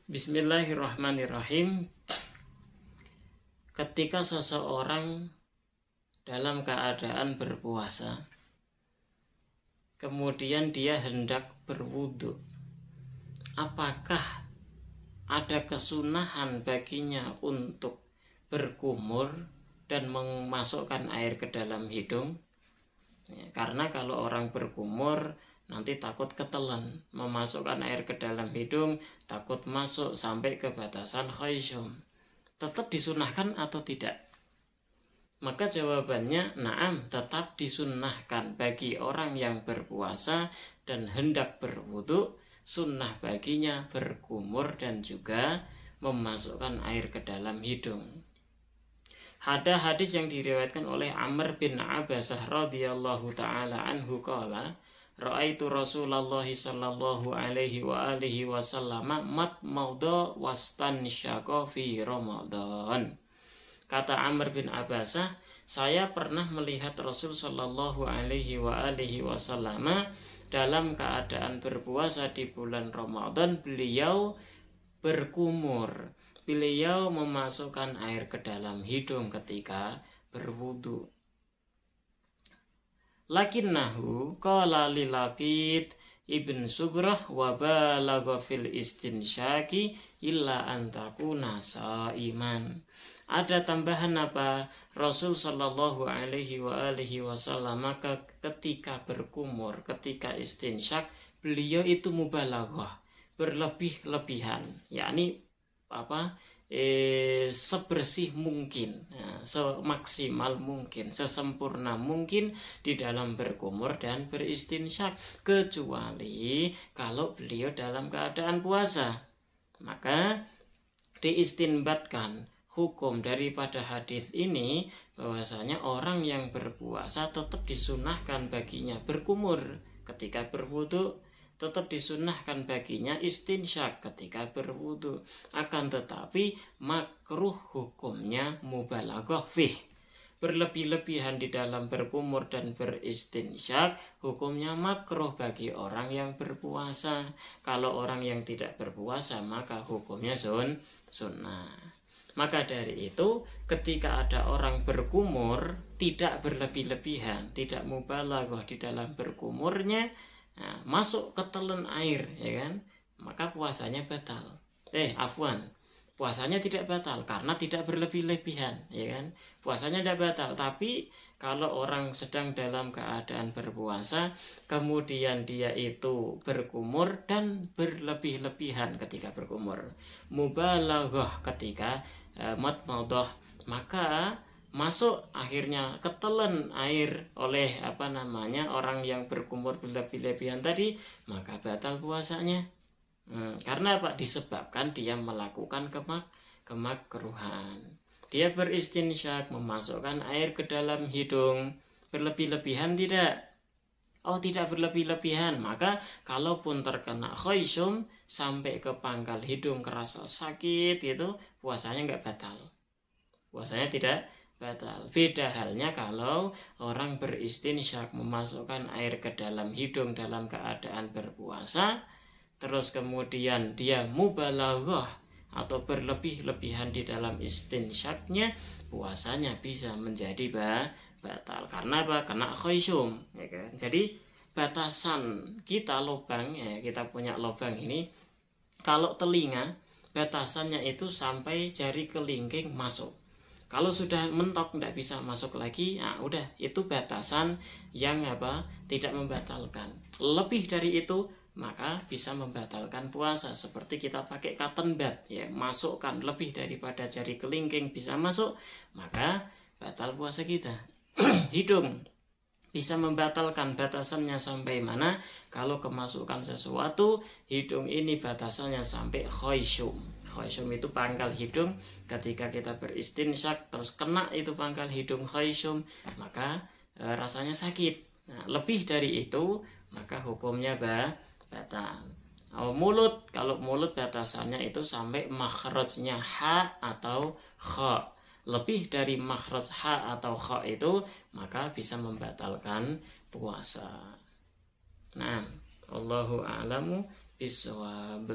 Bismillahirrahmanirrahim. Ketika seseorang dalam keadaan berpuasa, kemudian dia hendak berwudu, apakah ada kesunahan baginya untuk berkumur dan memasukkan air ke dalam hidung? Karena kalau orang berkumur nanti takut ketelan, memasukkan air ke dalam hidung takut masuk sampai ke batasan khayshum. Tetap disunahkan atau tidak? Maka jawabannya na'am, tetap disunahkan bagi orang yang berpuasa dan hendak berwudu. Sunnah baginya berkumur dan juga memasukkan air ke dalam hidung. Ada hadis yang diriwayatkan oleh Amr bin Abasah radhiyallahu taala anhu qala ra'aitu Rasulullah sallallahu alaihi wa alihi wasallam matmauda wastansyaqa fi Ramadan. Kata Amr bin Abasah, saya pernah melihat Rasul sallallahu alaihi wa alihi wasallam dalam keadaan berpuasa di bulan Ramadan. Beliau berkumur, beliau memasukkan air ke dalam hidung ketika berwudu. Lakinnahu qala lilaqid ibn Subrah wa balagha fil istinsyaki illa an takuna saiman. Ada tambahan apa? Rasul sallallahu alaihi wa alihi wasallam maka ketika berkumur, ketika istinsyak, beliau itu mubalaghah, berlebih-lebihan, yakni sebersih mungkin, semaksimal mungkin, sesempurna mungkin di dalam berkumur dan beristinsyak, kecuali kalau beliau dalam keadaan puasa. Maka diistinbatkan hukum daripada hadis ini bahwasanya orang yang berpuasa tetap disunahkan baginya berkumur ketika berwudu, tetap disunahkan baginya istinsyak ketika berwudu. Akan tetapi makruh hukumnya mubalaghah fih, berlebih-lebihan di dalam berkumur dan beristinsyak hukumnya makruh bagi orang yang berpuasa. Kalau orang yang tidak berpuasa maka hukumnya sunnah. Maka dari itu ketika ada orang berkumur tidak berlebih-lebihan, tidak mubalaghah di dalam berkumurnya, masuk ketelan air, ya kan, maka puasanya batal. Puasanya tidak batal karena tidak berlebih-lebihan, ya kan, puasanya tidak batal. Tapi kalau orang sedang dalam keadaan berpuasa kemudian dia itu berkumur dan berlebih-lebihan ketika berkumur, mubalaghah ketika matmaudah, maka masuk akhirnya ketelan air oleh orang yang berkumur berlebih-lebihan tadi, maka batal puasanya. Karena apa? Disebabkan dia melakukan kemakruhan. Dia beristinsyak, memasukkan air ke dalam hidung, berlebih-lebihan tidak? Oh, tidak berlebih-lebihan. Maka kalaupun terkena khayshum sampai ke pangkal hidung kerasa sakit itu, puasanya nggak batal, puasanya tidak batal. Beda halnya kalau orang beristinsyak, memasukkan air ke dalam hidung dalam keadaan berpuasa, terus kemudian dia mubalaghah atau berlebih-lebihan di dalam istinsyaknya, puasanya bisa menjadi batal. Karena apa? Kena khayshum, ya kan? Jadi batasan kita lubang, ya, kita punya lubang ini, kalau telinga batasannya itu sampai jari kelingking masuk. Kalau sudah mentok tidak bisa masuk lagi, udah, itu batasan yang tidak membatalkan. Lebih dari itu maka bisa membatalkan puasa. Seperti kita pakai cotton bud, ya, masukkan lebih daripada jari kelingking bisa masuk, maka batal puasa kita. Hidung bisa membatalkan, batasannya sampai mana? Kalau kemasukan sesuatu, hidung ini batasannya sampai khayshum. Khayshum itu pangkal hidung. Ketika kita beristinsyak terus kena itu pangkal hidung khayshum, maka rasanya sakit. Lebih dari itu maka hukumnya batal. Mulut, kalau mulut batasannya itu sampai makhrajnya ha atau kha. Lebih dari makhraj ha atau kha itu maka bisa membatalkan puasa. Nah, Allahu a'lamu bishawab.